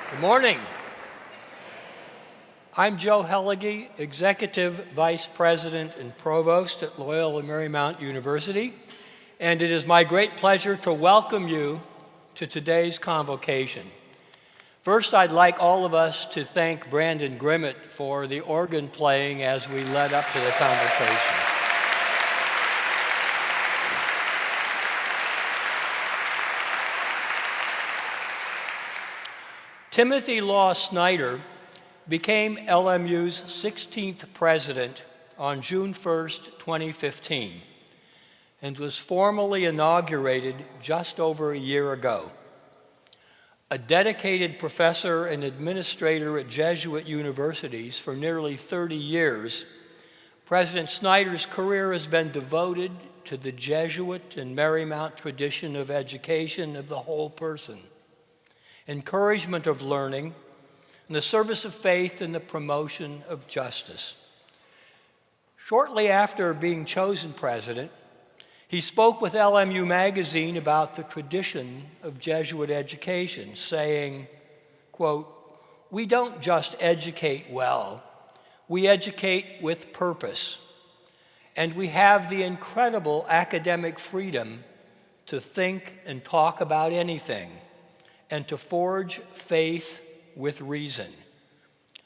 Good morning. I'm Joe Hellige, Executive Vice President and Provost at Loyola Marymount University, and it is my great pleasure to welcome you to today's Convocation. First, I'd like all of us to thank Brandon Grimmett for the organ playing as we led up to the Convocation. Timothy Law Snyder became LMU's 16th president on June 1st, 2015, and was formally inaugurated just over a year ago. A dedicated professor and administrator at Jesuit universities for nearly 30 years, President Snyder's career has been devoted to the Jesuit and Marymount tradition of education of the whole person, encouragement of learning, and the service of faith and the promotion of justice. Shortly after being chosen president, he spoke with LMU Magazine about the tradition of Jesuit education, saying, quote, "We don't just educate well, we educate with purpose, and we have the incredible academic freedom to think and talk about anything, and to forge faith with reason.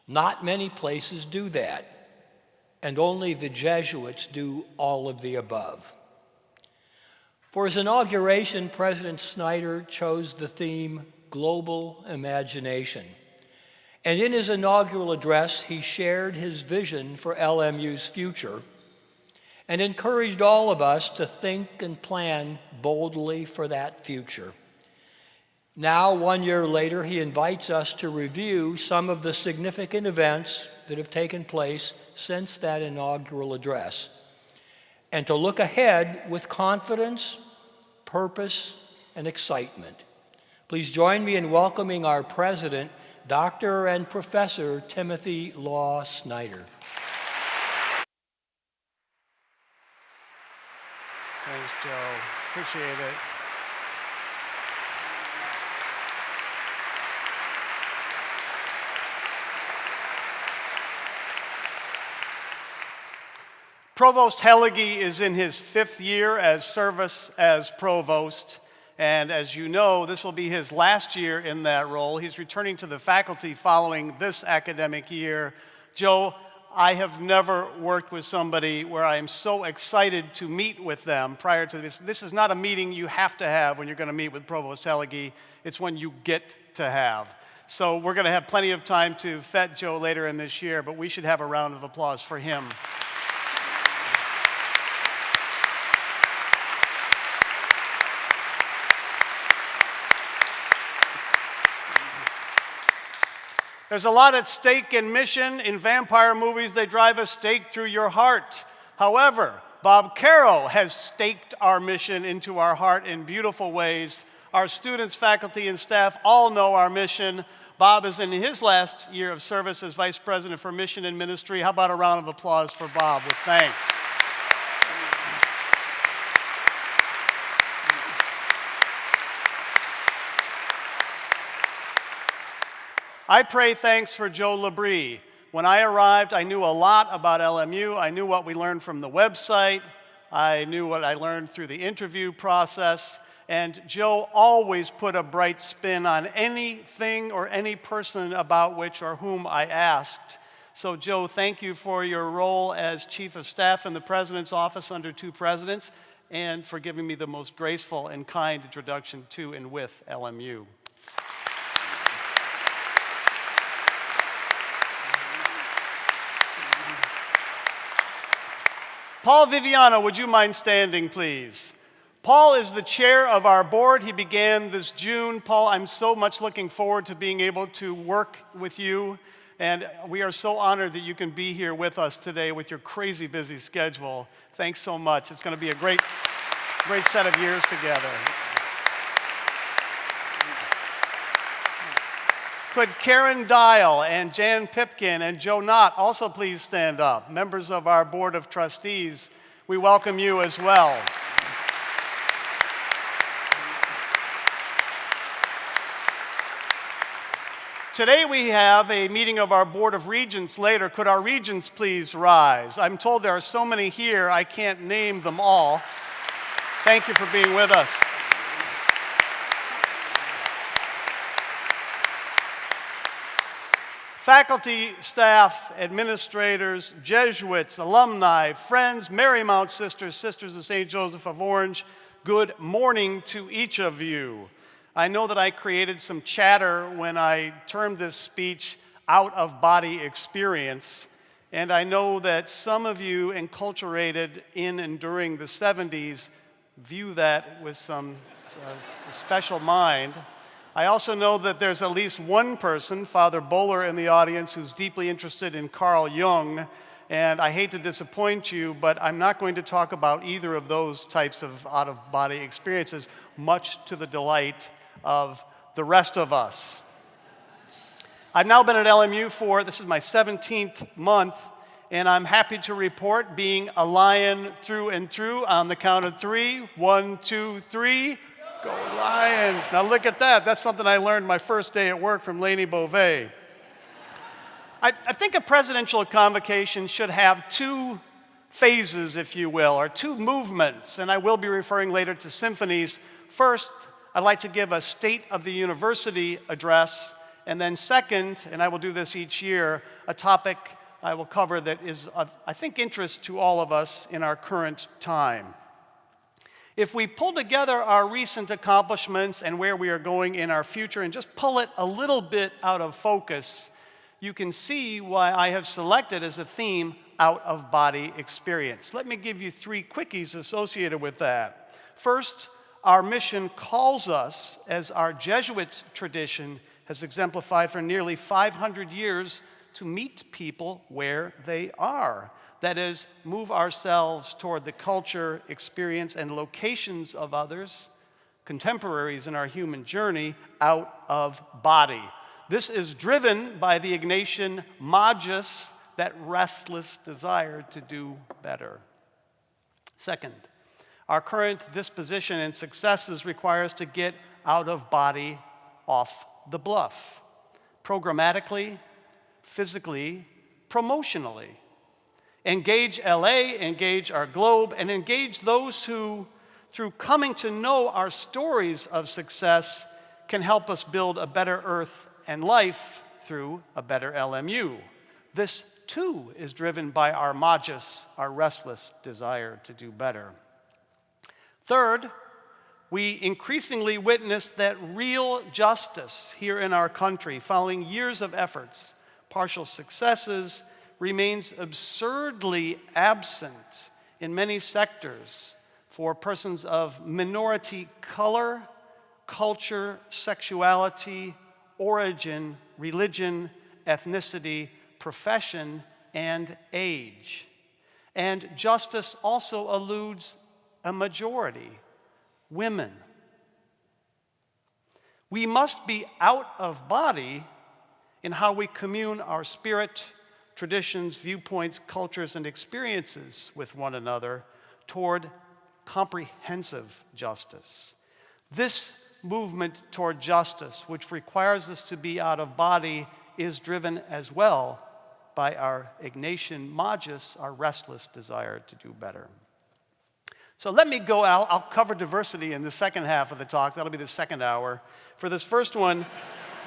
Not many places do that, and only the Jesuits do all of the above." For his inauguration, President Snyder chose the theme Global Imagination. And in his inaugural address, he shared his vision for LMU's future and encouraged all of us to think and plan boldly for that future. Now, 1 year later, he invites us to review some of the significant events that have taken place since that inaugural address, and to look ahead with confidence, purpose, and excitement. Please join me in welcoming our president, Dr. and Professor Timothy Law Snyder. Thanks, Joe. Appreciate it. Provost Hellige is in his 5th year as service as provost, and as you know, this will be his last year in that role. He's returning to the faculty following this academic year. Joe, I have never worked with somebody where I am so excited to meet with them prior to this. This is not a meeting you have to have when you're going to meet with Provost Hellige. It's one you get to have. So we're going to have plenty of time to vet Joe later in this year, but we should have a round of applause for him. There's a lot at stake in mission. In vampire movies, they drive a stake through your heart. However, Bob Caro has staked our mission into our heart in beautiful ways. Our students, faculty, and staff all know our mission. Bob is in his last year of service as Vice President for Mission and Ministry. How about a round of applause for Bob with thanks? I pray thanks for Joe Labrie. When I arrived, I knew a lot about LMU. I knew what we learned from the website. I knew what I learned through the interview process. And Joe always put a bright spin on anything or any person about which or whom I asked. So Joe, thank you for your role as Chief of Staff in the President's Office under 2 presidents, and for giving me the most graceful and kind introduction to and with LMU. Paul Viviano, would you mind standing, please? Paul is the chair of our board. He began this June. Paul, I'm so much looking forward to being able to work with you, and we are so honored that you can be here with us today with your crazy busy schedule. Thanks so much. It's going to be a great set of years together. Could Karen Dial and Jan Pipkin and Joe Knott also please stand up? Members of our Board of Trustees, we welcome you as well. today we have a meeting of our Board of Regents later. Could our regents please rise? I'm told there are so many here, I can't name them all. Thank you for being with us. Faculty, staff, administrators, Jesuits, alumni, friends, Marymount sisters, Sisters of St. Joseph of Orange, good morning to each of you. I know that I created some chatter when I termed this speech out-of-body experience, and I know that some of you enculturated in and during the 70s view that with some special mind. I also know that there's at least one person, Father Bowler, in the audience who's deeply interested in Carl Jung, and I hate to disappoint you, but I'm not going to talk about either of those types of out-of-body experiences, much to the delight of the rest of us. I've now been at LMU for, this is my 17th month, and I'm happy to report being a Lion through and through on the count of 3. 1, 2, 3. Go Lions. Now look at that. That's something I learned my first day at work from Lainey Beauvais. I think a presidential convocation should have two phases, if you will, or two movements, and I will be referring later to symphonies. First, I'd like to give a State of the University address, and then second, and I will do this each year, a topic I will cover that is of, I think, interest to all of us in our current time. If we pull together our recent accomplishments and where we are going in our future and just pull it a little bit out of focus, you can see why I have selected as a theme out-of-body experience. Let me give you 3 quickies associated with that. First, our mission calls us, as our Jesuit tradition has exemplified for nearly 500 years, to meet people where they are. That is, move ourselves toward the culture, experience, and locations of others, contemporaries in our human journey, out of body. This is driven by the Ignatian magis, that restless desire to do better. Second, our current disposition and successes require us to get out of body, off the bluff, programmatically, physically, promotionally. Engage LA, engage our globe, and engage those who, through coming to know our stories of success, can help us build a better earth and life through a better LMU. This, too, is driven by our magis, our restless desire to do better. Third, we increasingly witness that real justice here in our country, following years of efforts, partial successes, remains absurdly absent in many sectors for persons of minority color, culture, sexuality, origin, religion, ethnicity, profession, and age. And justice also eludes a majority, women. We must be out of body in how we commune our spirit, traditions, viewpoints, cultures, and experiences with one another toward comprehensive justice. This movement toward justice, which requires us to be out of body, is driven as well by our Ignatian magis, our restless desire to do better. So let me go out. I'll cover diversity in the second half of the talk. That'll be the second hour. For this first one,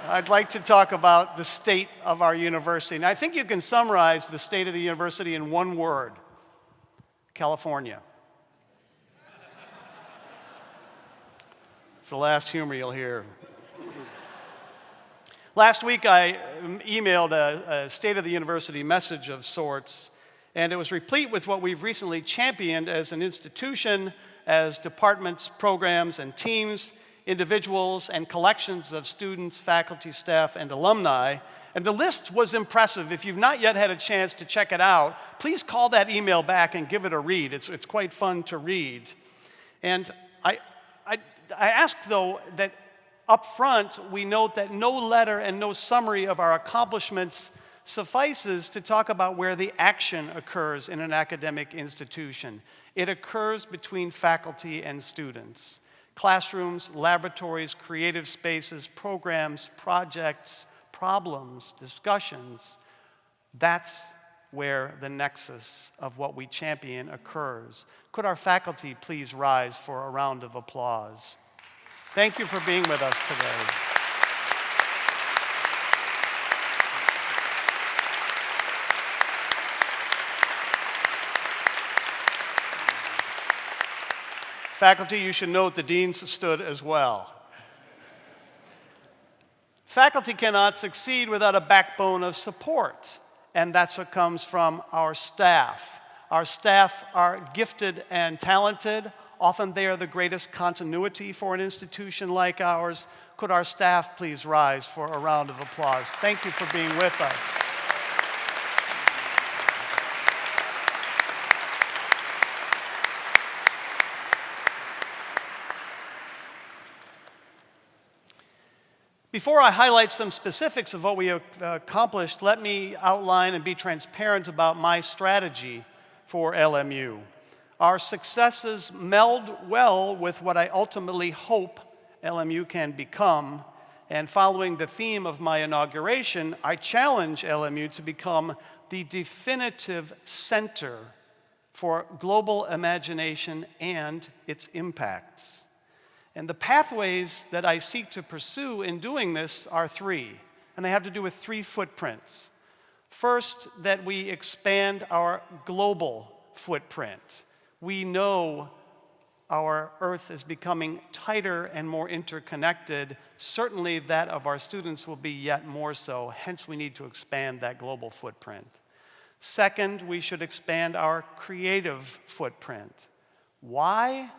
I'd like to talk about the state of our university. And I think you can summarize the state of the university in one word: California. It's the last humor you'll hear. Last week, I emailed a State of the University message of sorts, and it was replete with what we've recently championed as an institution, as departments, programs, and teams, individuals, and collections of students, faculty, staff, and alumni. And the list was impressive. If you've not yet had a chance to check it out, please call that email back and give it a read. It's quite fun to read. And I ask, though, that up front we note that no letter and no summary of our accomplishments suffices to talk about where the action occurs in an academic institution. It occurs between faculty and students. Classrooms, laboratories, creative spaces, programs, projects, problems, discussions, that's where the nexus of what we champion occurs. Could our faculty please rise for a round of applause? Thank you for being with us today. Faculty, you should note the deans stood as well. Faculty cannot succeed without a backbone of support, and that's what comes from our staff. Our staff are gifted and talented. Often they are the greatest continuity for an institution like ours. Could our staff please rise for a round of applause? Thank you for being with us. Before I highlight some specifics of what we have accomplished, let me outline and be transparent about my strategy for LMU. Our successes meld well with what I ultimately hope LMU can become, and following the theme of my inauguration, I challenge LMU to become the definitive center for global imagination and its impacts. And the pathways that I seek to pursue in doing this are three, and they have to do with three footprints. First, that we expand our global footprint. We know our Earth is becoming tighter and more interconnected. Certainly that of our students will be yet more so, hence we need to expand that global footprint. Second, we should expand our creative footprint. Why?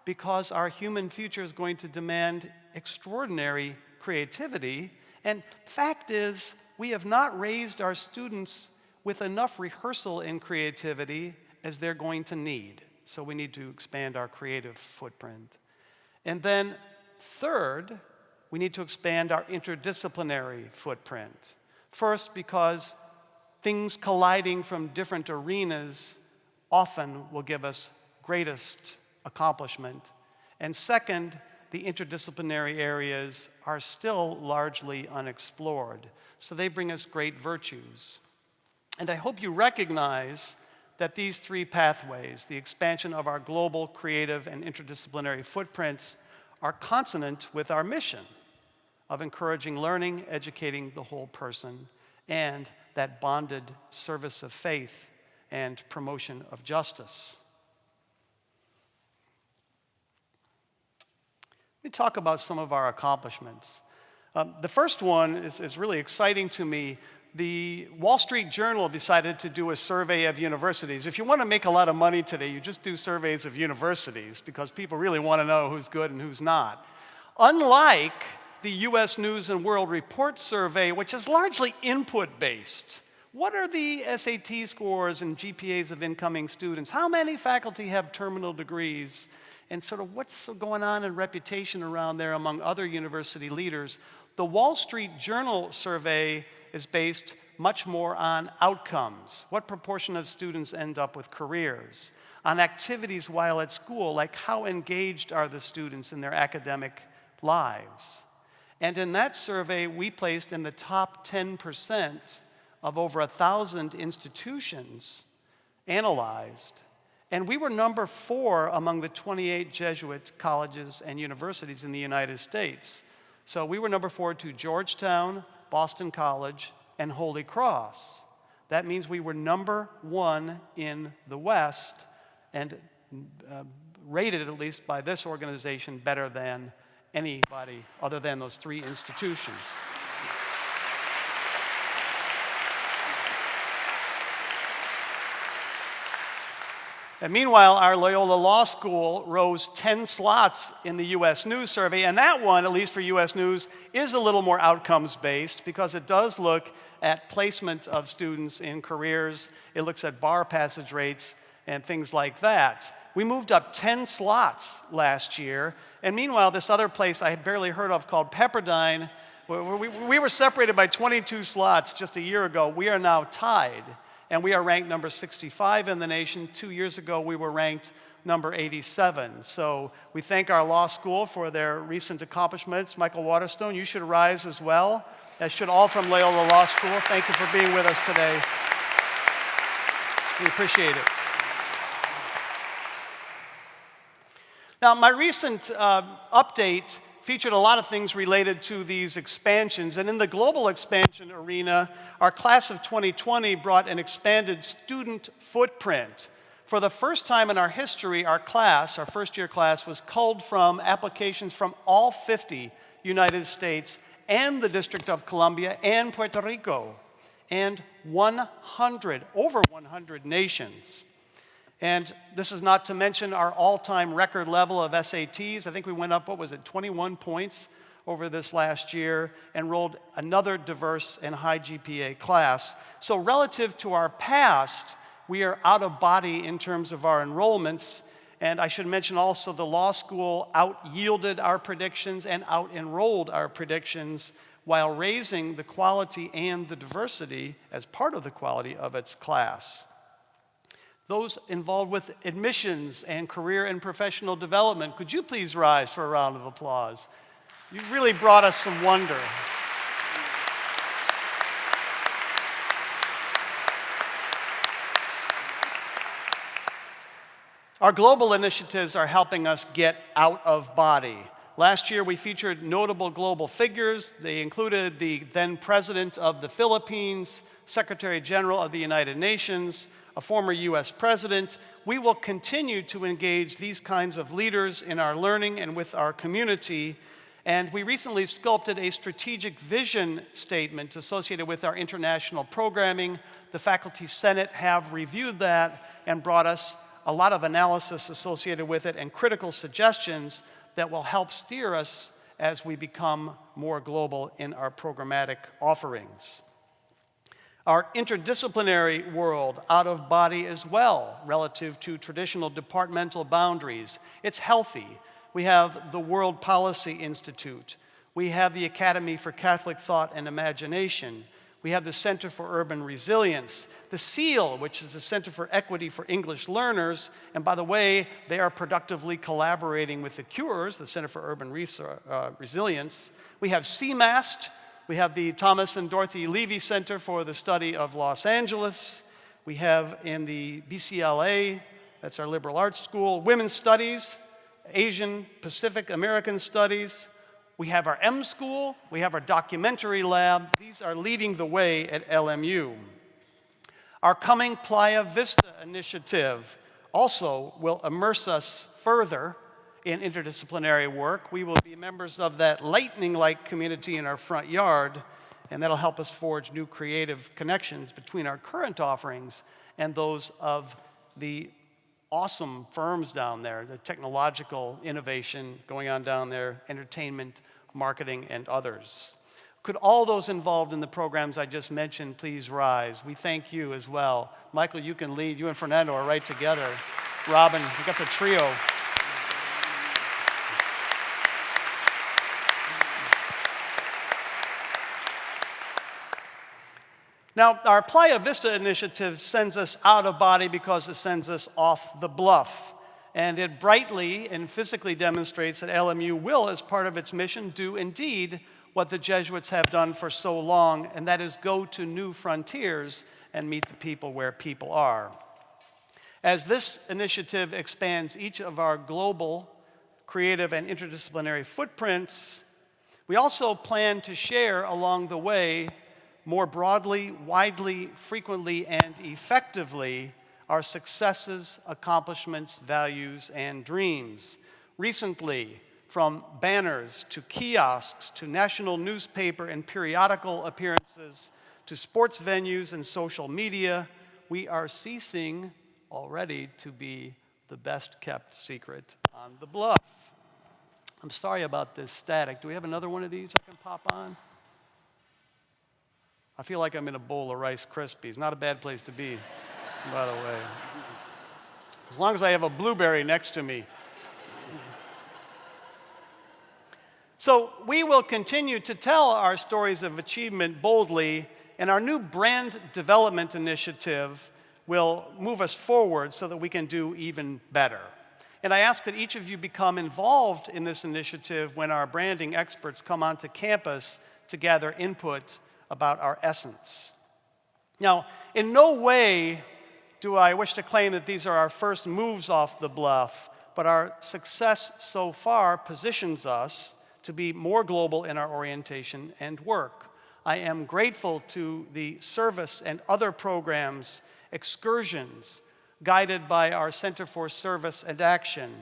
Because our human future is going to demand extraordinary creativity. And fact is, we have not raised our students with enough rehearsal in creativity as they're going to need. So we need to expand our creative footprint. And then third, we need to expand our interdisciplinary footprint. First, because things colliding from different arenas often will give us greatest accomplishment. And second, the interdisciplinary areas are still largely unexplored, so they bring us great virtues. And I hope you recognize that these three pathways, the expansion of our global, creative, and interdisciplinary footprints, are consonant with our mission of encouraging learning, educating the whole person, and that bonded service of faith and promotion of justice. Let me talk about some of our accomplishments. The first one is really exciting to me. The Wall Street Journal decided to do a survey of universities. If you want to make a lot of money today, you just do surveys of universities because people really want to know who's good and who's not. Unlike the U.S. News and World Report survey, which is largely input-based. What are the SAT scores and GPAs of incoming students? How many faculty have terminal degrees? And sort of what's going on in reputation around there among other university leaders? The Wall Street Journal survey is based much more on outcomes. What proportion of students end up with careers? On activities while at school, like how engaged are the students in their academic lives? And in that survey, we placed in the top 10% of over 1,000 institutions analyzed. And we were number 4 among the 28 Jesuit colleges and universities in the United States. So we were number 4 to Georgetown, Boston College, and Holy Cross. That means we were number 1 in the West and rated, at least by this organization, better than anybody other than those 3 institutions. And meanwhile, our Loyola Law School rose 10 slots in the U.S. News survey, and that one, at least for U.S. News, is a little more outcomes-based because it does look at placement of students in careers. It looks at bar passage rates and things like that. We moved up 10 slots last year, and meanwhile, this other place I had barely heard of called Pepperdine, we were separated by 22 slots just a year ago. We are now tied. And we are ranked number 65 in the nation. 2 years ago, we were ranked number 87. So we thank our law school for their recent accomplishments. Michael Waterstone, you should rise as well, as should all from Loyola Law School. Thank you for being with us today. We appreciate it. Now, my recent update featured a lot of things related to these expansions. And in the global expansion arena, our class of 2020 brought an expanded student footprint. For the first time in our history, our class, our first-year class, was culled from applications from all 50 United States and the District of Columbia and Puerto Rico, and over 100 nations. And this is not to mention our all-time record level of SATs. I think we went up, 21 points over this last year, enrolled another diverse and high GPA class. So relative to our past, we are out of body in terms of our enrollments. And I should mention also the law school out-yielded our predictions and out-enrolled our predictions while raising the quality and the diversity as part of the quality of its class. Those involved with admissions and career and professional development, could you please rise for a round of applause? You've really brought us some wonder. Our global initiatives are helping us get out of body. Last year, we featured notable global figures. They included the then President of the Philippines, Secretary General of the United Nations, a former US president. We will continue to engage these kinds of leaders in our learning and with our community. And we recently sculpted a strategic vision statement associated with our international programming. The Faculty Senate have reviewed that and brought us a lot of analysis associated with it and critical suggestions that will help steer us as we become more global in our programmatic offerings. Our interdisciplinary world out of body as well relative to traditional departmental boundaries. It's healthy. We have the World Policy Institute. We have the Academy for Catholic Thought and Imagination. We have the Center for Urban Resilience, the SEAL, which is the Center for Equity for English Learners, and by the way, they are productively collaborating with the CURES, the Center for Urban Resilience. We have CMAST, we have the Thomas and Dorothy Levy Center for the Study of Los Angeles. We have in the BCLA, that's our liberal arts school, Women's Studies, Asian Pacific American Studies. We have our M School, we have our documentary lab. These are leading the way at LMU. Our coming Playa Vista initiative also will immerse us further in interdisciplinary work. We will be members of that lightning-like community in our front yard, and that'll help us forge new creative connections between our current offerings and those of the awesome firms down there, the technological innovation going on down there, entertainment, marketing, and others. Could all those involved in the programs I just mentioned please rise? We thank you as well. Michael, you can lead. You and Fernando are right together. Robin, you got the trio. Now, our Playa Vista initiative sends us out of body because it sends us off the bluff. And it brightly and physically demonstrates that LMU will, as part of its mission, do indeed what the Jesuits have done for so long, and that is go to new frontiers and meet the people where people are. As this initiative expands each of our global, creative, and interdisciplinary footprints, we also plan to share along the way more broadly, widely, frequently, and effectively our successes, accomplishments, values, and dreams. Recently, from banners to kiosks to national newspaper and periodical appearances to sports venues and social media, we are ceasing already to be the best kept secret on the bluff. I'm sorry about this static. Do we have another one of these I can pop on? I feel like I'm in a bowl of Rice Krispies. Not a bad place to be, by the way. As long as I have a blueberry next to me. So we will continue to tell our stories of achievement boldly, and our new brand development initiative will move us forward so that we can do even better. And I ask that each of you become involved in this initiative when our branding experts come onto campus to gather input about our essence. Now, in no way do I wish to claim that these are our first moves off the bluff, but our success so far positions us to be more global in our orientation and work. I am grateful to the service and other programs, excursions, guided by our Center for Service and Action,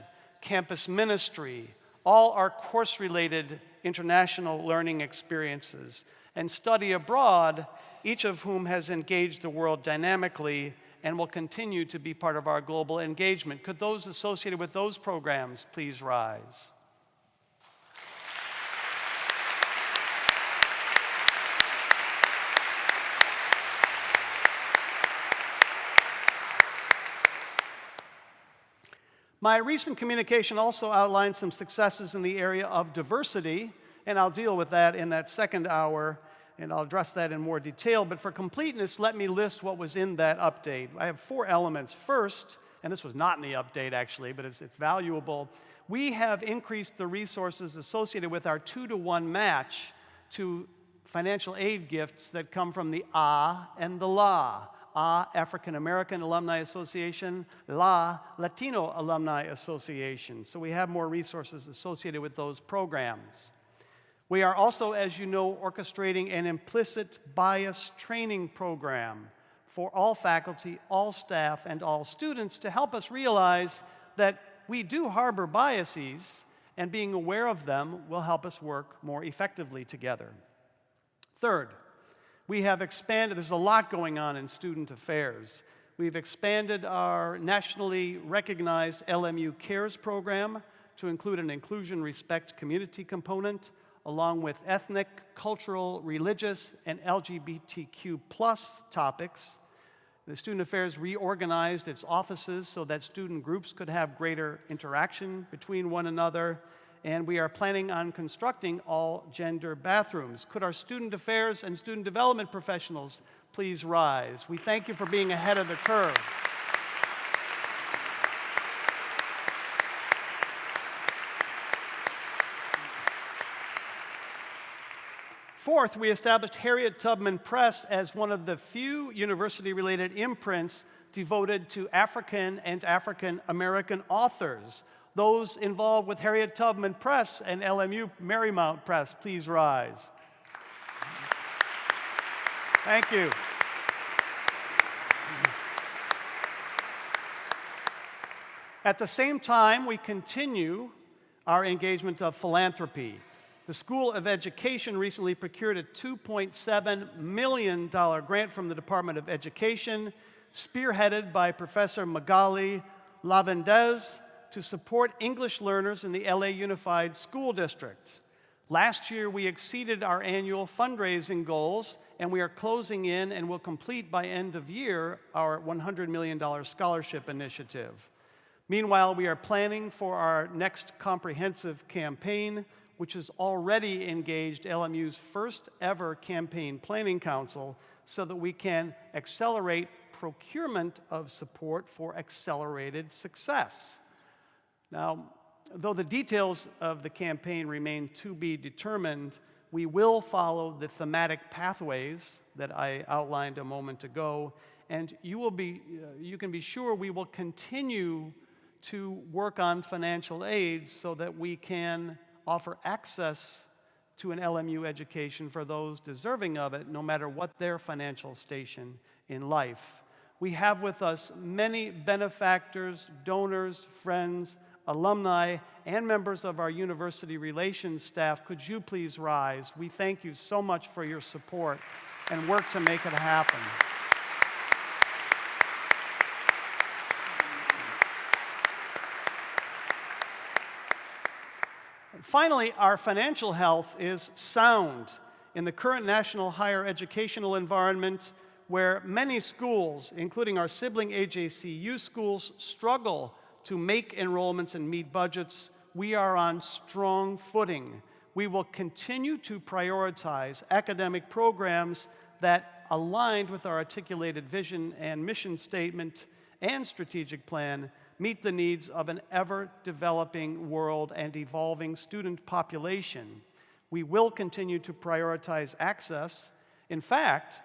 campus ministry, all our course-related international learning experiences, and study abroad, each of whom has engaged the world dynamically and will continue to be part of our global engagement. Could those associated with those programs please rise? My recent communication also outlined some successes in the area of diversity, and I'll deal with that in that second hour, and I'll address that in more detail. But for completeness, let me list what was in that update. I have 4 elements. First, and this was not in the update actually, but it's valuable, we have increased the resources associated with our 2-to-1 match to financial aid gifts that come from the A and the LA. A, African American Alumni Association, LA, Latino Alumni Association. So we have more resources associated with those programs. We are also, as you know, orchestrating an implicit bias training program for all faculty, all staff, and all students to help us realize that we do harbor biases, and being aware of them will help us work more effectively together. Third, we have expanded, there's a lot going on in student affairs. We've expanded our nationally recognized LMU Cares program to include an inclusion, respect, community component, along with ethnic, cultural, religious, and LGBTQ+ topics. The Student Affairs reorganized its offices so that student groups could have greater interaction between one another, and we are planning on constructing all-gender bathrooms. Could our student affairs and student development professionals please rise? We thank you for being ahead of the curve. Fourth, we established Harriet Tubman Press as one of the few university-related imprints devoted to African and African American authors. Those involved with Harriet Tubman Press and LMU Marymount Press, please rise. Thank you. At the same time, we continue our engagement of philanthropy. The School of Education recently procured a $2.7 million grant from the Department of Education, spearheaded by Professor Magali Lavendez, to support English learners in the LA Unified School District. Last year, we exceeded our annual fundraising goals, and we are closing in and will complete by end of year our $100 million scholarship initiative. Meanwhile, we are planning for our next comprehensive campaign, which has already engaged LMU's first ever campaign planning council so that we can accelerate procurement of support for accelerated success. Now, though the details of the campaign remain to be determined, we will follow the thematic pathways that I outlined a moment ago, and you can be sure we will continue to work on financial aid so that we can offer access to an LMU education for those deserving of it, no matter what their financial station in life. We have with us many benefactors, donors, friends, alumni, and members of our university relations staff. Could you please rise? We thank you so much for your support and work to make it happen. Finally, our financial health is sound. In the current national higher educational environment, where many schools, including our sibling AJCU schools, struggle to make enrollments and meet budgets, we are on strong footing. We will continue to prioritize academic programs that, aligned with our articulated vision and mission statement and strategic plan, meet the needs of an ever-developing world and evolving student population. We will continue to prioritize access. In fact,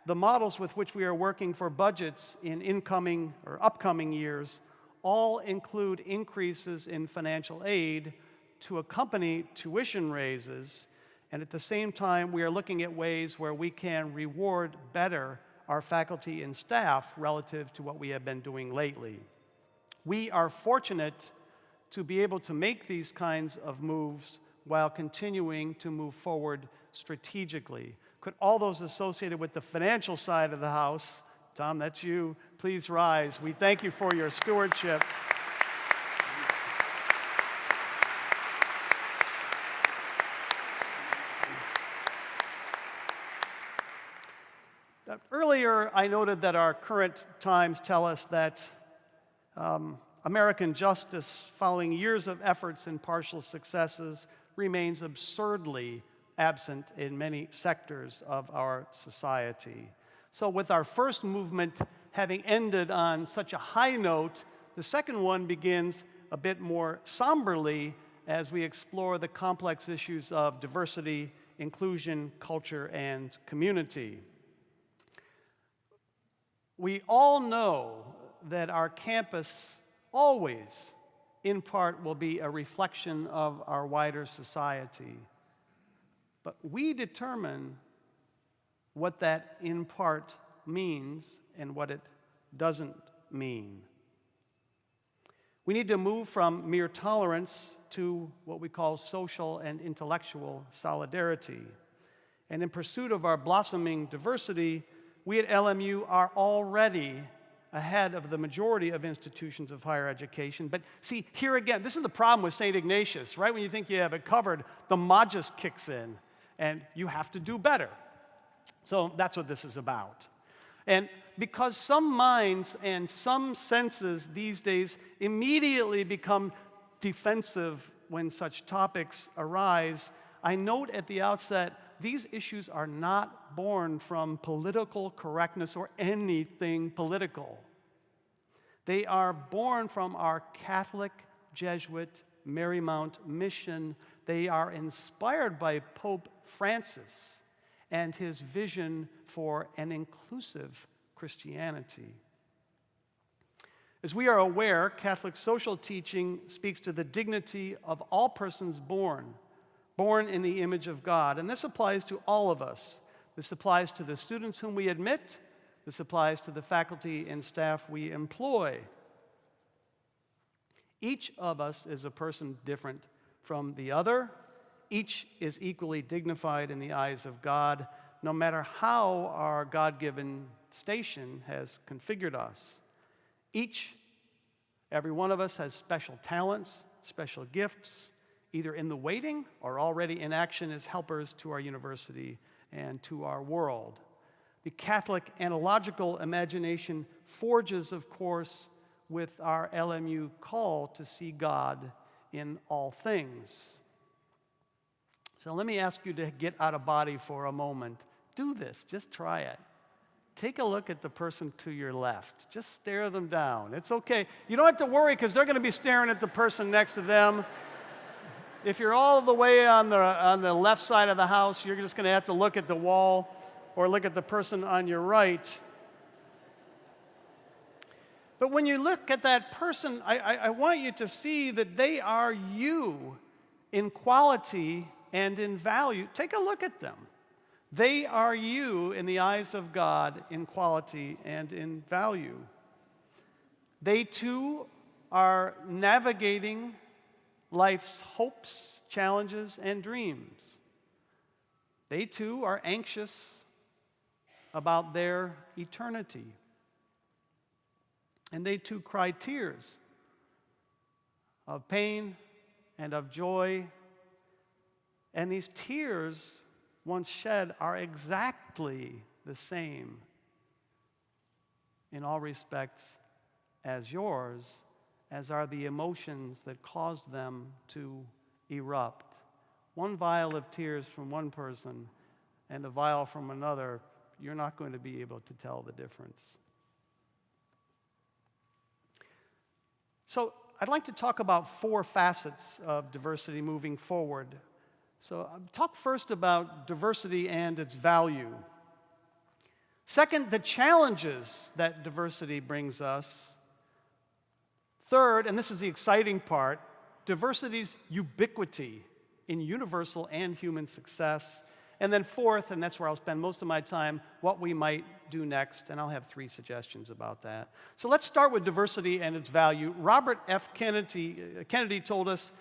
the models with which we are working for budgets in incoming or upcoming years all include increases in financial aid to accompany tuition raises, and at the same time, we are looking at ways where we can reward better our faculty and staff relative to what we have been doing lately. We are fortunate to be able to make these kinds of moves while continuing to move forward strategically. Could all those associated with the financial side of the house, Tom, that's you, please rise. We thank you for your stewardship. Earlier, I noted that our current times tell us that American justice, following years of efforts and partial successes, remains absurdly absent in many sectors of our society. So with our first movement having ended on such a high note, the second one begins a bit more somberly as we explore the complex issues of diversity, inclusion, culture, and community. We all know that our campus always, in part, will be a reflection of our wider society. But we determine what that in part means and what it doesn't mean. We need to move from mere tolerance to what we call social and intellectual solidarity. And in pursuit of our blossoming diversity, we at LMU are already ahead of the majority of institutions of higher education. But see, here again, this is the problem with St. Ignatius, right? When you think you have it covered, the Magus kicks in, and you have to do better. So that's what this is about. And because some minds and some senses these days immediately become defensive when such topics arise, I note at the outset, these issues are not born from political correctness or anything political. They are born from our Catholic Jesuit Marymount mission. They are inspired by Pope Francis and his vision for an inclusive Christianity. As we are aware, Catholic social teaching speaks to the dignity of all persons born in the image of God. And this applies to all of us. This applies to the students whom we admit. This applies to the faculty and staff we employ. Each of us is a person different from the other. Each is equally dignified in the eyes of God, no matter how our God-given station has configured us. Every one of us has special talents, special gifts, either in the waiting or already in action as helpers to our university and to our world. The Catholic analogical imagination forges, of course, with our LMU call to see God in all things. So let me ask you to get out of body for a moment. Do this, just try it. Take a look at the person to your left. Just stare them down. It's okay. You don't have to worry because they're going to be staring at the person next to them. If you're all the way on the left side of the house, you're just going to have to look at the wall or look at the person on your right. But when you look at that person, I want you to see that they are you in quality and in value. Take a look at them. They are you in the eyes of God in quality and in value. They too are navigating life's hopes, challenges, and dreams. They too are anxious about their eternity. And they too cry tears of pain and of joy. And these tears, once shed, are exactly the same in all respects as yours, as are the emotions that caused them to erupt. One vial of tears from one person and a vial from another, you're not going to be able to tell the difference. So I'd like to talk about 4 facets of diversity moving forward. So I'll talk first about diversity and its value. Second, the challenges that diversity brings us. Third, and this is the exciting part, diversity's ubiquity in universal and human success. And then fourth, and that's where I'll spend most of my time, what we might do next, and I'll have 3 suggestions about that. So let's start with diversity and its value. Robert F. Kennedy told us,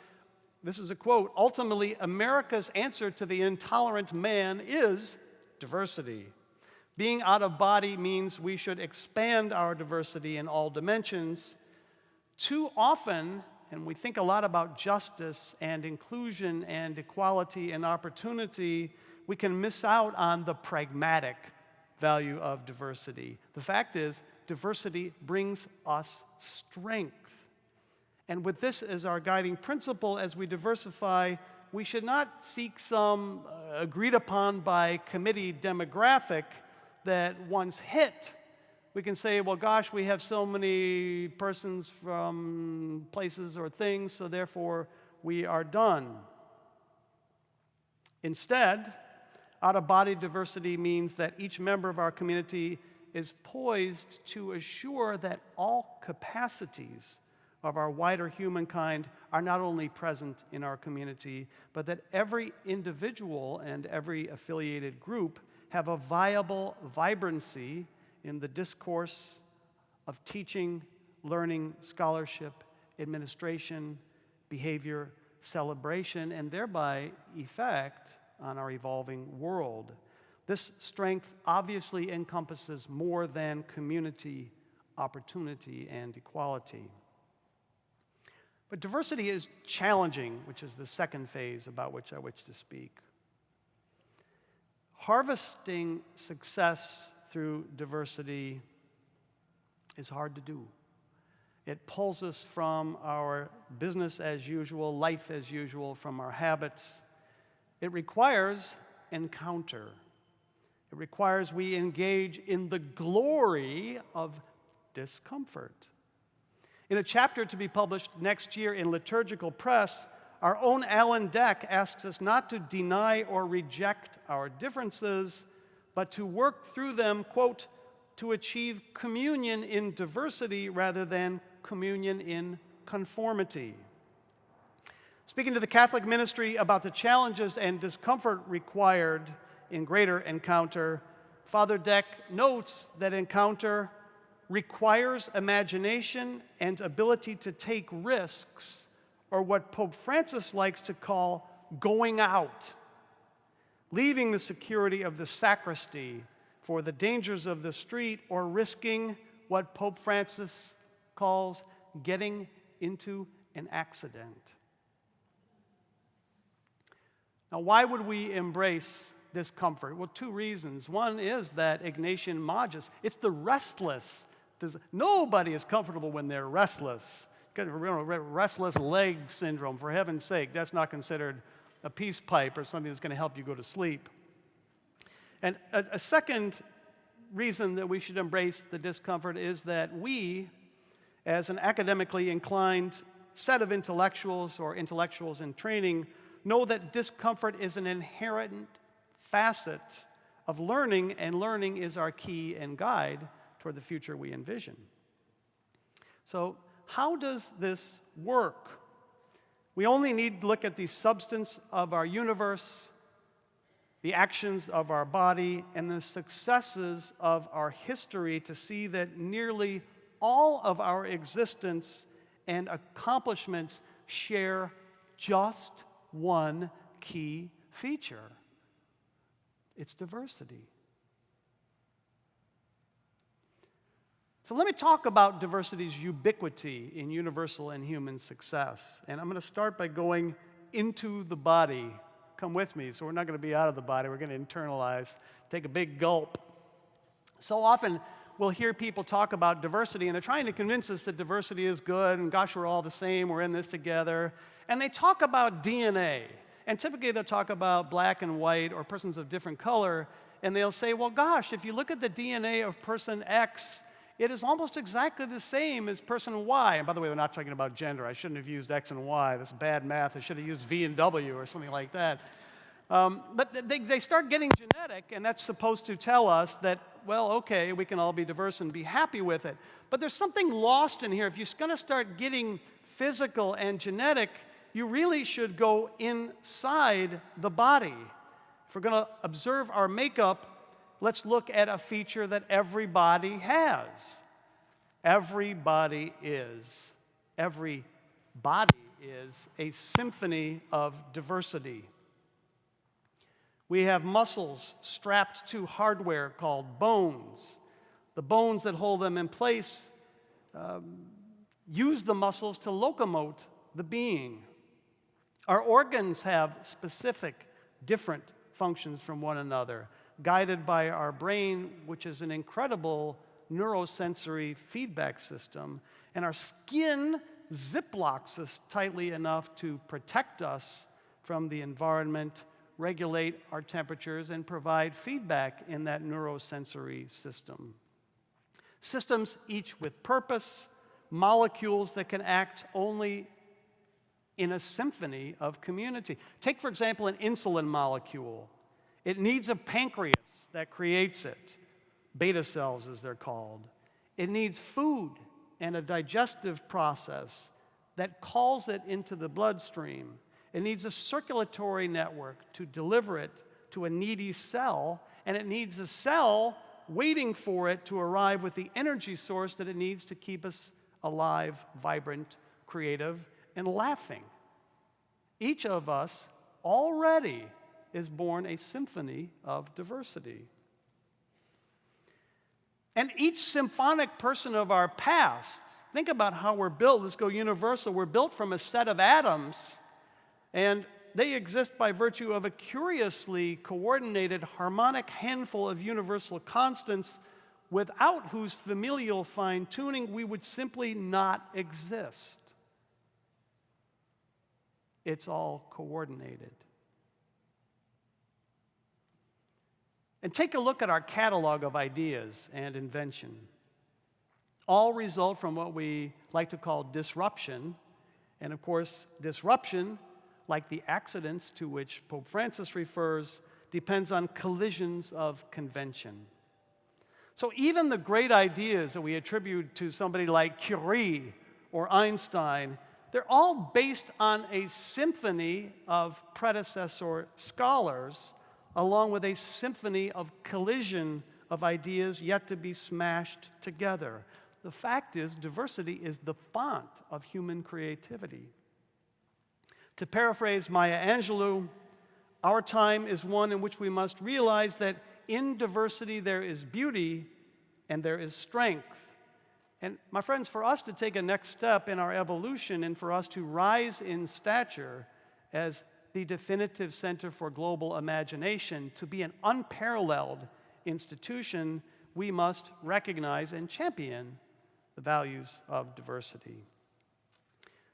this is a quote, "Ultimately, America's answer to the intolerant man is diversity. Being out of body means we should expand our diversity in all dimensions. Too often, and we think a lot about justice and inclusion and equality and opportunity, we can miss out on the pragmatic value of diversity. The fact is, diversity brings us strength. And with this as our guiding principle as we diversify, we should not seek some agreed upon by committee demographic that once hit, we can say, well, gosh, we have so many persons from places or things, so therefore we are done. Instead, out-of-body diversity means that each member of our community is poised to assure that all capacities of our wider humankind are not only present in our community, but that every individual and every affiliated group have a viable vibrancy in the discourse of teaching, learning, scholarship, administration, behavior, celebration, and thereby effect on our evolving world. This strength obviously encompasses more than community, opportunity, and equality. But diversity is challenging, which is the second phase about which I wish to speak. Harvesting success through diversity is hard to do. It pulls us from our business as usual, life as usual, from our habits. It requires encounter. It requires we engage in the glory of discomfort. In a chapter to be published next year in Liturgical Press, our own Alan Deck asks us not to deny or reject our differences, but to work through them, quote, to achieve communion in diversity rather than communion in conformity. Speaking to the Catholic ministry about the challenges and discomfort required in greater encounter, Father Deck notes that encounter requires imagination and ability to take risks, or what Pope Francis likes to call going out, leaving the security of the sacristy for the dangers of the street, or risking what Pope Francis calls getting into an accident. Now, why would we embrace discomfort? Well, 2 reasons. One is that Ignatian Magis, it's the restless. Nobody is comfortable when they're restless. Restless leg syndrome, for heaven's sake. That's not considered a peace pipe or something that's going to help you go to sleep. And a second reason that we should embrace the discomfort is that we, as an academically inclined set of intellectuals or intellectuals in training, know that discomfort is an inherent facet of learning, and learning is our key and guide toward the future we envision. So, how does this work? We only need to look at the substance of our universe, the actions of our body, and the successes of our history to see that nearly all of our existence and accomplishments share just one key feature. It's diversity. So let me talk about diversity's ubiquity in universal and human success. And I'm going to start by going into the body. Come with me. So we're not going to be out of the body. We're going to internalize, take a big gulp. So often we'll hear people talk about diversity, and they're trying to convince us that diversity is good, and gosh, we're all the same, we're in this together. And they talk about DNA. And typically they'll talk about black and white or persons of different color, and they'll say, well, gosh, if you look at the DNA of person X, it is almost exactly the same as person Y. And by the way, we're not talking about gender. I shouldn't have used X and Y. That's bad math. I should have used V and W or something like that. But they start getting genetic, and that's supposed to tell us that, well, okay, we can all be diverse and be happy with it. But there's something lost in here. If you're going to start getting physical and genetic, you really should go inside the body. If we're going to observe our makeup, let's look at a feature that everybody has. Everybody is a symphony of diversity. We have muscles strapped to hardware called bones. The bones that hold them in place use the muscles to locomote the being. Our organs have specific, different functions from one another, guided by our brain, which is an incredible neurosensory feedback system. And our skin ziplocks us tightly enough to protect us from the environment, regulate our temperatures, and provide feedback in that neurosensory system. Systems each with purpose, molecules that can act only in a symphony of community. Take, for example, an insulin molecule. It needs a pancreas that creates it, beta cells as they're called. It needs food and a digestive process that calls it into the bloodstream. It needs a circulatory network to deliver it to a needy cell, and it needs a cell waiting for it to arrive with the energy source that it needs to keep us alive, vibrant, creative, and laughing. Each of us already is born a symphony of diversity. And each symphonic person of our past, think about how we're built. Let's go universal. We're built from a set of atoms, and they exist by virtue of a curiously coordinated harmonic handful of universal constants without whose familial fine-tuning we would simply not exist. It's all coordinated. And take a look at our catalog of ideas and invention. All result from what we like to call disruption. And of course, disruption, like the accidents to which Pope Francis refers, depends on collisions of convention. So even the great ideas that we attribute to somebody like Curie or Einstein, they're all based on a symphony of predecessor scholars, along with a symphony of collision of ideas yet to be smashed together. The fact is, diversity is the font of human creativity. To paraphrase Maya Angelou, our time is one in which we must realize that in diversity there is beauty and there is strength. And my friends, for us to take a next step in our evolution and for us to rise in stature as the definitive center for global imagination, to be an unparalleled institution, we must recognize and champion the values of diversity.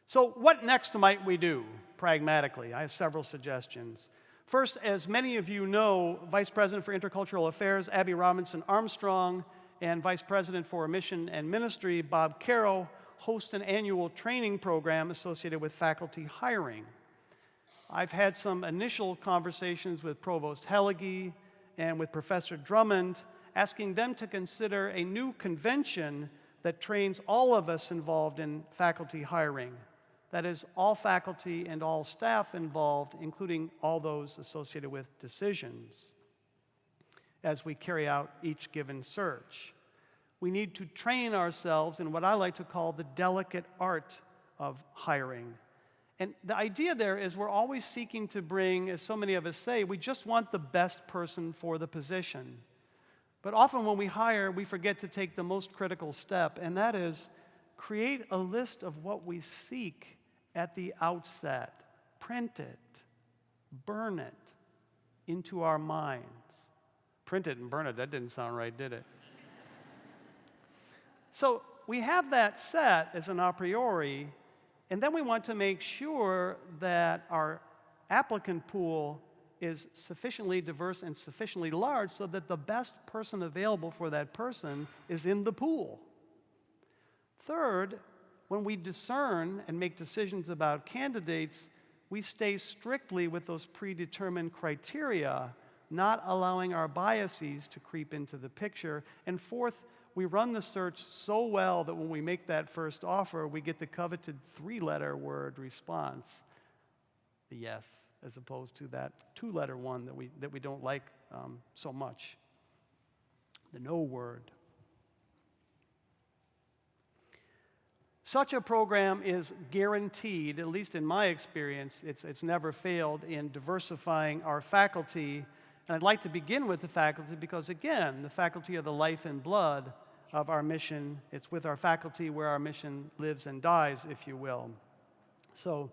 So what next might we do pragmatically? I have several suggestions. First, as many of you know, Vice President for Intercultural Affairs Abby Robinson Armstrong and Vice President for Mission and Ministry Bob Caro host an annual training program associated with faculty hiring. I've had some initial conversations with Provost Hellige and with Professor Drummond, asking them to consider a new convention that trains all of us involved in faculty hiring. That is, all faculty and all staff involved, including all those associated with decisions, as we carry out each given search. We need to train ourselves in what I like to call the delicate art of hiring. And the idea there is we're always seeking to bring, as so many of us say, we just want the best person for the position. But often when we hire, we forget to take the most critical step, and that is create a list of what we seek at the outset. Print it, burn it into our minds. Print it and burn it, that didn't sound right, did it? So we have that set as an a priori, and then we want to make sure that our applicant pool is sufficiently diverse and sufficiently large so that the best person available for that person is in the pool. Third, when we discern and make decisions about candidates, we stay strictly with those predetermined criteria, not allowing our biases to creep into the picture. And fourth, we run the search so well that when we make that first offer, we get the coveted 3-letter word response, the yes, as opposed to that 2-letter one that we don't like so much, the no word. Such a program is guaranteed, at least in my experience, it's never failed in diversifying our faculty. And I'd like to begin with the faculty because, again, the faculty are the life and blood of our mission. It's with our faculty where our mission lives and dies, if you will. So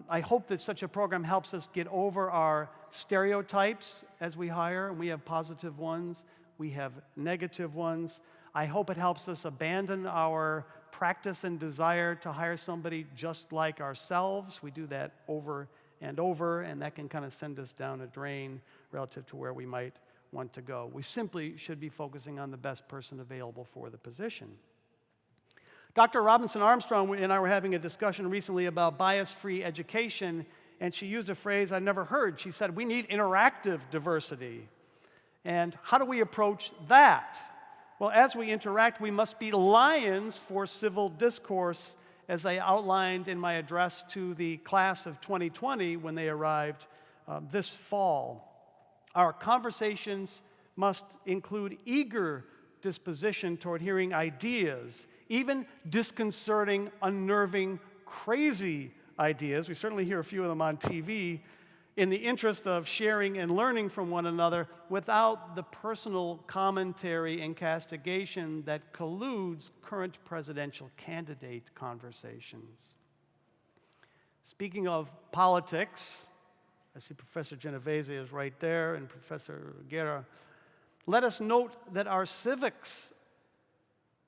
I hope that such a program helps us get over our stereotypes as we hire. And we have positive ones, we have negative ones. I hope it helps us abandon our practice and desire to hire somebody just like ourselves. We do that over and over, and that can kind of send us down a drain relative to where we might want to go. We simply should be focusing on the best person available for the position. Dr. Robinson Armstrong and I were having a discussion recently about bias-free education, and she used a phrase I've never heard. She said, "We need interactive diversity." And how do we approach that? Well, as we interact, we must be lions for civil discourse, as I outlined in my address to the class of 2020 when they arrived this fall. Our conversations must include eager disposition toward hearing ideas, even disconcerting, unnerving, crazy ideas. We certainly hear a few of them on TV, in the interest of sharing and learning from one another without the personal commentary and castigation that colludes current presidential candidate conversations. Speaking of politics, I see Professor Genovese is right there and Professor Guerra. Let us note that our civics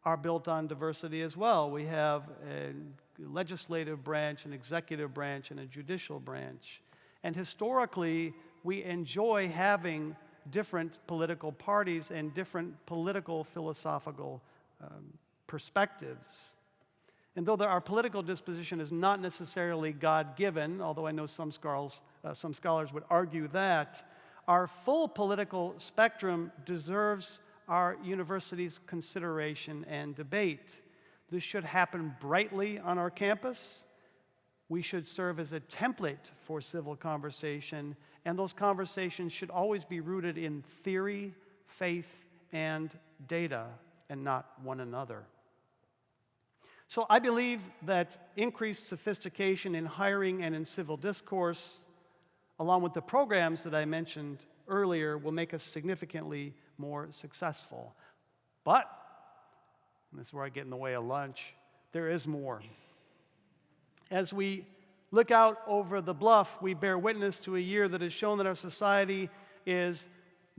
are built on diversity as well. We have a legislative branch, an executive branch, and a judicial branch. And historically, we enjoy having different political parties and different political philosophical perspectives. And though our political disposition is not necessarily God-given, although I know some scholars would argue that, our full political spectrum deserves our university's consideration and debate. This should happen brightly on our campus. We should serve as a template for civil conversation, and those conversations should always be rooted in theory, faith, and data, and not one another. So I believe that increased sophistication in hiring and in civil discourse, along with the programs that I mentioned earlier, will make us significantly more successful. But, and this is where I get in the way of lunch, there is more. As we look out over the bluff, we bear witness to a year that has shown that our society is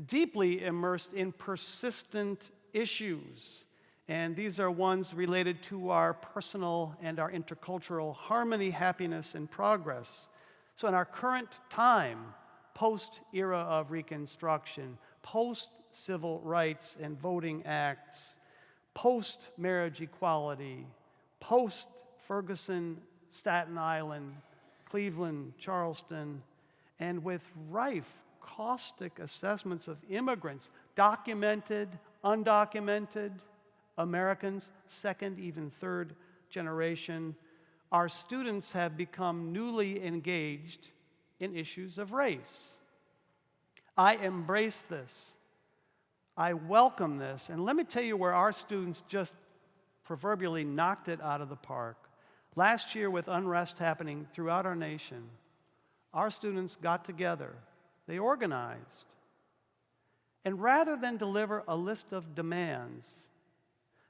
deeply immersed in persistent issues. And these are ones related to our personal and our intercultural harmony, happiness, and progress. So in our current time, post-era of Reconstruction, post-civil rights and voting acts, post-marriage equality, post-Ferguson, Staten Island, Cleveland, Charleston, and with rife, caustic assessments of immigrants, documented, undocumented, Americans, second, even third generation, our students have become newly engaged in issues of race. I embrace this. I welcome this. And let me tell you where our students just proverbially knocked it out of the park. Last year, with unrest happening throughout our nation, our students got together. They organized. And rather than deliver a list of demands,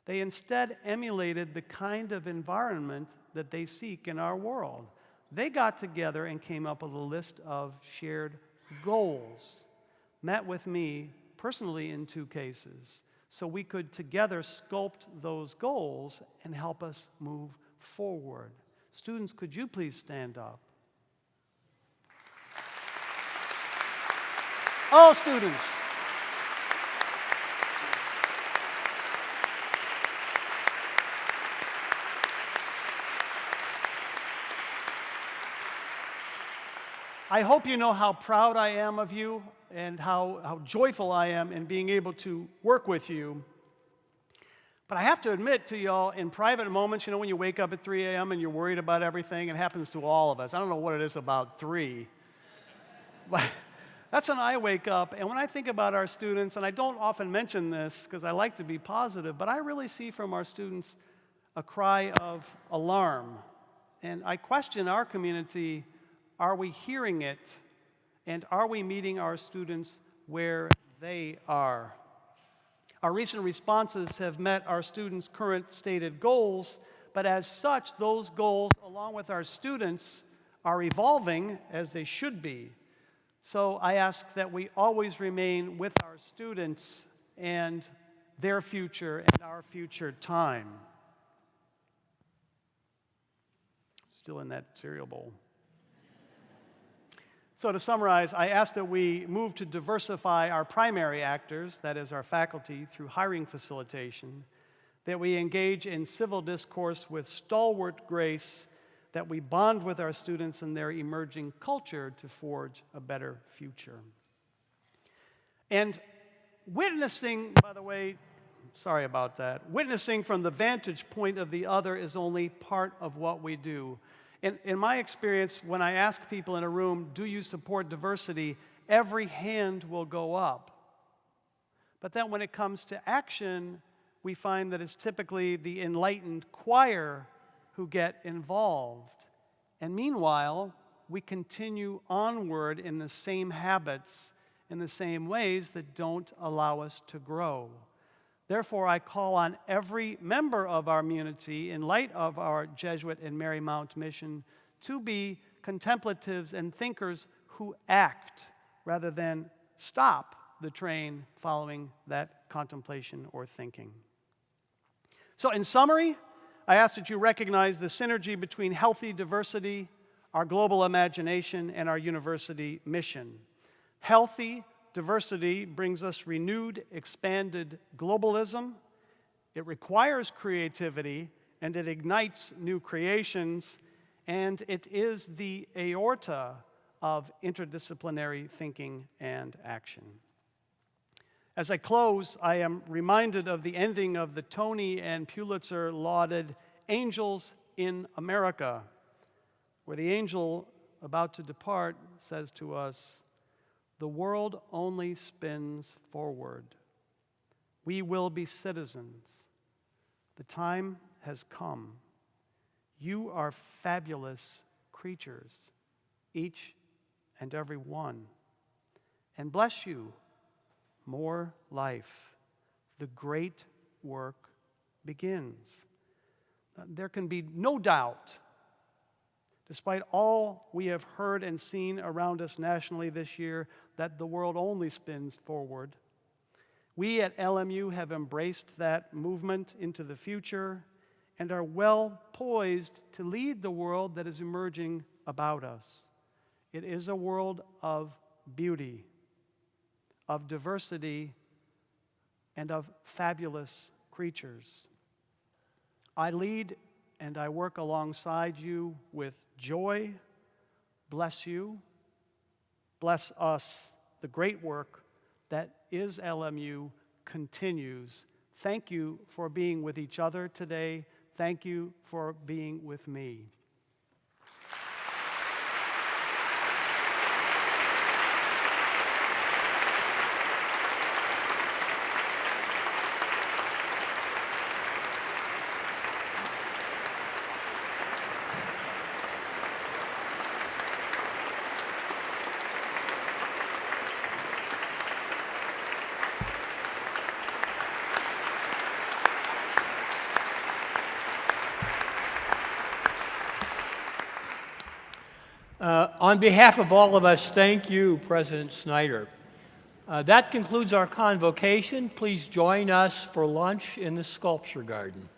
they instead emulated the kind of environment that they seek in our world. They got together and came up with a list of shared goals, met with me personally in 2 cases, so we could together sculpt those goals and help us move forward. Students, could you please stand up? All students. I hope you know how proud I am of you and how joyful I am in being able to work with you. But I have to admit to y'all, in private moments, when you wake up at 3 a.m. and you're worried about everything, it happens to all of us. I don't know what it is about 3, but that's when I wake up. And when I think about our students, and I don't often mention this because I like to be positive, but I really see from our students a cry of alarm. And I question our community, are we hearing it? And are we meeting our students where they are? Our recent responses have met our students' current stated goals, but as such, those goals, along with our students, are evolving as they should be. So I ask that we always remain with our students and their future and our future time. Still in that cereal bowl. So to summarize, I ask that we move to diversify our primary actors, that is our faculty, through hiring facilitation, that we engage in civil discourse with stalwart grace, that we bond with our students and their emerging culture to forge a better future. And witnessing, by the way, sorry about that, witnessing from the vantage point of the other is only part of what we do. In my experience, when I ask people in a room, do you support diversity, every hand will go up. But then when it comes to action, we find that it's typically the enlightened choir who get involved. And meanwhile, we continue onward in the same habits, in the same ways that don't allow us to grow. Therefore, I call on every member of our community, in light of our Jesuit and Marymount mission, to be contemplatives and thinkers who act rather than stop the train following that contemplation or thinking. So in summary, I ask that you recognize the synergy between healthy diversity, our global imagination, and our university mission. Healthy diversity brings us renewed, expanded globalism. It requires creativity, and it ignites new creations, and it is the aorta of interdisciplinary thinking and action. As I close, I am reminded of the ending of the Tony and Pulitzer-lauded Angels in America, where the angel about to depart says to us, "The world only spins forward. We will be citizens. The time has come. You are fabulous creatures, each and every one. And bless you, more life. The great work begins." There can be no doubt, despite all we have heard and seen around us nationally this year, that the world only spins forward. We at LMU have embraced that movement into the future and are well poised to lead the world that is emerging about us. It is a world of beauty, of diversity, and of fabulous creatures. I lead and I work alongside you with joy. Bless you. Bless us. The great work that is LMU continues. Thank you for being with each other today. Thank you for being with me. On behalf of all of us, thank you, President Snyder. That concludes our convocation. Please join us for lunch in the Sculpture Garden.